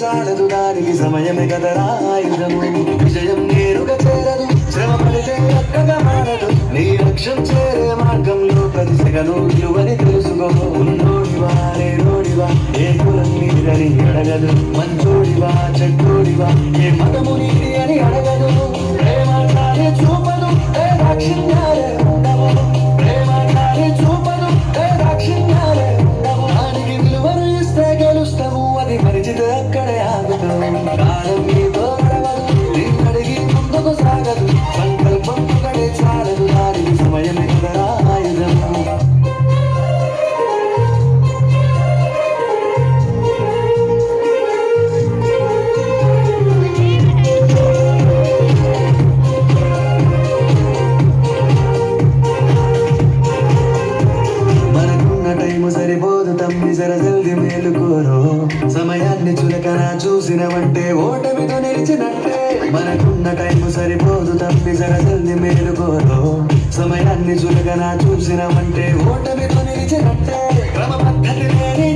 చాలదు దానికి సమయమే కదరా ఆయుధము విజయం నేరుగా చేరదు శ్రమ పడితే అక్కగా మారదు నీ లక్ష్యం చేరే మార్గంలో ప్రతి సెగను విలువని తెలుసుకో ఉన్నోడివా లేనోడివా ఏ కులం నీదని అడగదు మంచోడివా చెడ్డోడివా ఏ మతము నీది అని అడగదు ప్రేమాన్ని చూపదు ఏ దాక్షిణ్యాలే ఉండవు ప్రేమాన్ని చూపదు ఏ దాక్షిణ్యాలే ఉండవు దానికి విలువను ఇస్తే గెలుస్తావు అది మరిచితే అక్కడే ఆగదు కాలం నీతో నడవదు నిన్నడిగి ముందుకు సాగదు సంకల్పం ఒకటే చాలదు దానికి సమయమే కదరా ఆయుధము సరిపోదు తమ్మి జర జల్ది మేలుకోరు సమయాన్ని చులకన చూసినవంటే ఓటమితో నిలిచినట్టే మనకున్న టైం సరిపోదు తమ్మి జర జల్ది మేలుకోరు సమయాన్ని చులకన చూసినవంటే ఓటమితో నిలిచినట్టే క్రమ పద్ధతి లేని